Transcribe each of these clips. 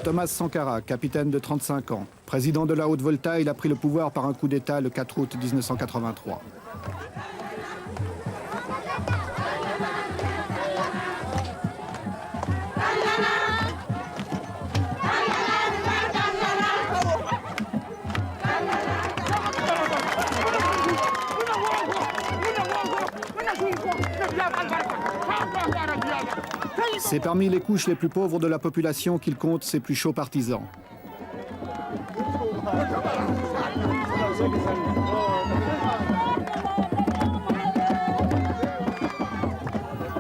Thomas Sankara, capitaine de 35 ans, président de la Haute-Volta, il a pris le pouvoir par un coup d'État le 4 août 1983. C'est parmi les couches les plus pauvres de la population qu'il compte ses plus chauds partisans.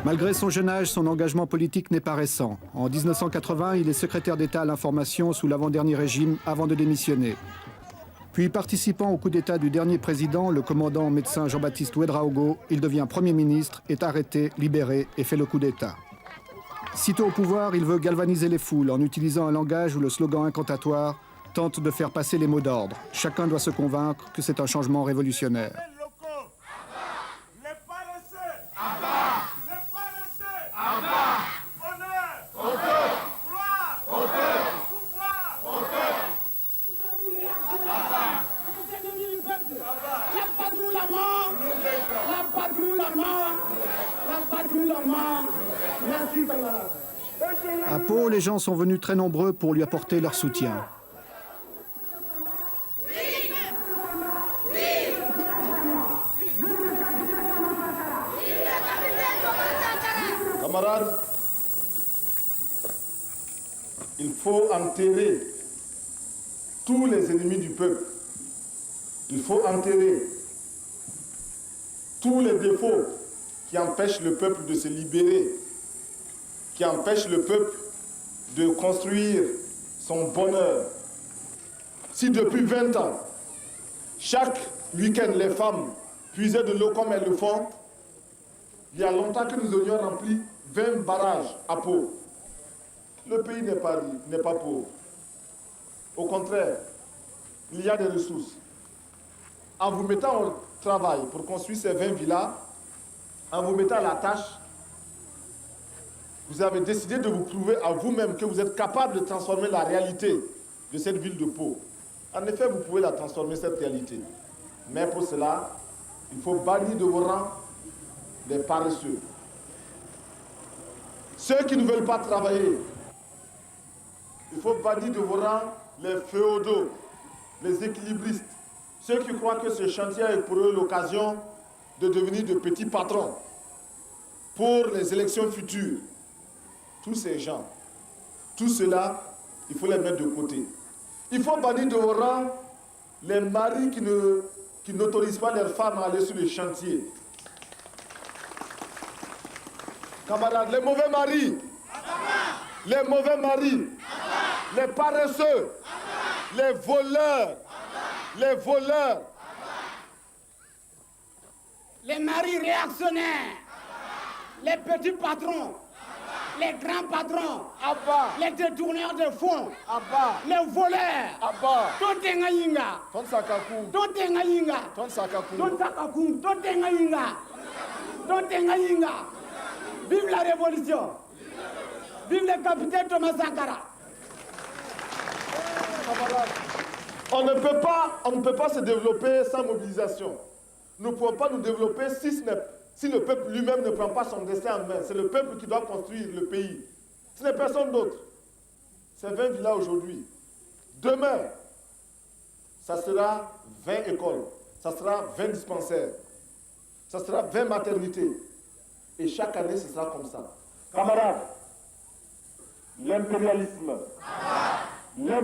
Malgré son jeune âge, son engagement politique n'est pas récent. En 1980, il est secrétaire d'État à l'information sous l'avant-dernier régime avant de démissionner. Puis, participant au coup d'État du dernier président, le commandant médecin Jean-Baptiste Ouédraogo, il devient Premier ministre, est arrêté, libéré et fait le coup d'État. Sitôt au pouvoir, il veut galvaniser les foules en utilisant un langage où le slogan incantatoire tente de faire passer les mots d'ordre. Chacun doit se convaincre que c'est un changement révolutionnaire. À Pau, les gens sont venus très nombreux pour lui apporter leur soutien. Camarades, il faut enterrer tous les ennemis du peuple. Il faut enterrer tous les défauts qui empêchent le peuple de se libérer, qui empêchent le peuple de construire son bonheur. Si depuis 20 ans, chaque week-end, les femmes puisaient de l'eau comme elles le font, il y a longtemps que nous aurions rempli 20 barrages à Pau. Le pays n'est pas pauvre. Au contraire, il y a des ressources. En vous mettant au travail pour construire ces 20 villas, en vous mettant à la tâche, vous avez décidé de vous prouver à vous-même que vous êtes capable de transformer la réalité de cette ville de Pau. En effet, vous pouvez la transformer, cette réalité. Mais pour cela, il faut bannir de vos rangs les paresseux. Ceux qui ne veulent pas travailler. Il faut bannir de vos rangs les féodaux, les équilibristes. Ceux qui croient que ce chantier est pour eux l'occasion de devenir de petits patrons pour les élections futures. Tous ces gens, tout cela, il faut les mettre de côté. Il faut bannir de vos rangs les maris qui n'autorisent pas leurs femmes à aller sur les chantiers. Camarades, les mauvais maris, les paresseux, les voleurs, les maris réactionnaires, les petits patrons, les grands patrons, les détourneurs de fonds, les voleurs, Vive la révolution! Vive le capitaine Thomas Sankara! On ne peut pas se développer sans mobilisation. Nous ne pouvons pas nous développer si le peuple lui-même ne prend pas son destin en main. C'est le peuple qui doit construire le pays. Ce n'est personne d'autre. C'est 20 villas aujourd'hui. Demain, ça sera 20 écoles, ça sera 20 dispensaires, ça sera 20 maternités. Et chaque année, ce sera comme ça. Camarades, l'impérialisme, le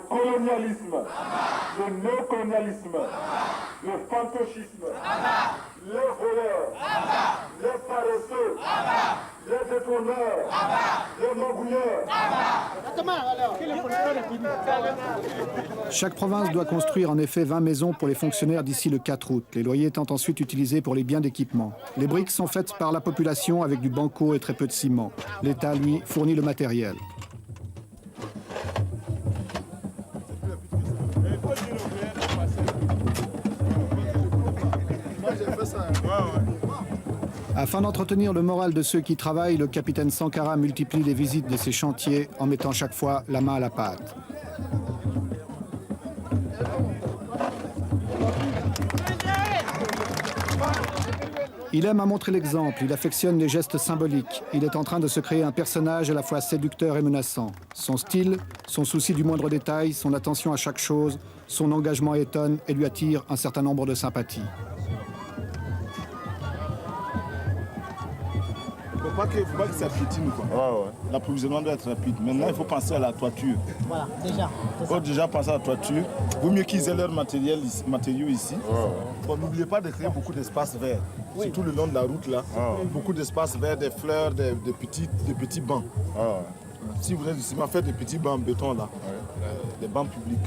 colonialisme, le néocolonialisme, le fantocisme, les voleurs, les paresseux, les détourneurs, les magouilleurs. Chaque province doit construire en effet 20 maisons pour les fonctionnaires d'ici le 4 août, les loyers étant ensuite utilisés pour les biens d'équipement. Les briques sont faites par la population avec du banco et très peu de ciment. L'État, lui, fournit le matériel. Moi, j'ai fait ça. Afin d'entretenir le moral de ceux qui travaillent, le capitaine Sankara multiplie les visites de ces chantiers en mettant chaque fois la main à la pâte. Il aime à montrer l'exemple, il affectionne les gestes symboliques. Il est en train de se créer un personnage à la fois séducteur et menaçant. Son style, son souci du moindre détail, son attention à chaque chose, son engagement étonne et lui attire un certain nombre de sympathies. Il ne faut pas que ça piétine, quoi. L'approvisionnement doit être rapide. Maintenant, il faut penser à la toiture. Voilà, déjà. Il faut déjà penser à la toiture. Vaut mieux qu'ils aient leurs matériaux ici. Bon, n'oubliez pas de créer beaucoup d'espaces verts. Surtout le long de la route, là. Beaucoup d'espaces verts, des fleurs, des petits bancs. Si vous êtes ici, faites des petits bancs en béton, là. Des bancs publics.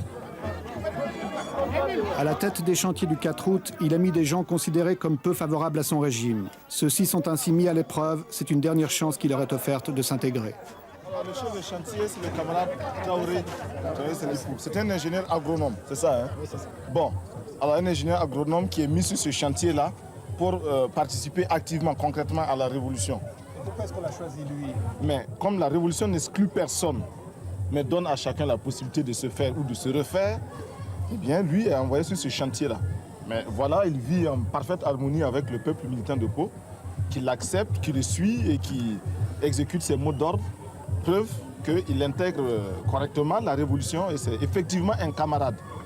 À la tête des chantiers du 4 août, il a mis des gens considérés comme peu favorables à son régime. Ceux-ci sont ainsi mis à l'épreuve. C'est une dernière chance qui leur est offerte de s'intégrer. Le chef de chantier, c'est le camarade Traoré. C'est un ingénieur agronome, c'est ça, hein? Oui, c'est ça. Bon, alors un ingénieur agronome qui est mis sur ce chantier-là pour participer activement, concrètement à la révolution. Pourquoi est-ce qu'on l'a choisi lui? Mais comme la révolution n'exclut personne, mais donne à chacun la possibilité de se faire ou de se refaire, eh bien, lui est envoyé sur ce chantier-là. Mais voilà, il vit en parfaite harmonie avec le peuple militant de Pau, qui l'accepte, qui le suit et qui exécute ses mots d'ordre. Preuve qu'il intègre correctement la révolution et c'est effectivement un camarade.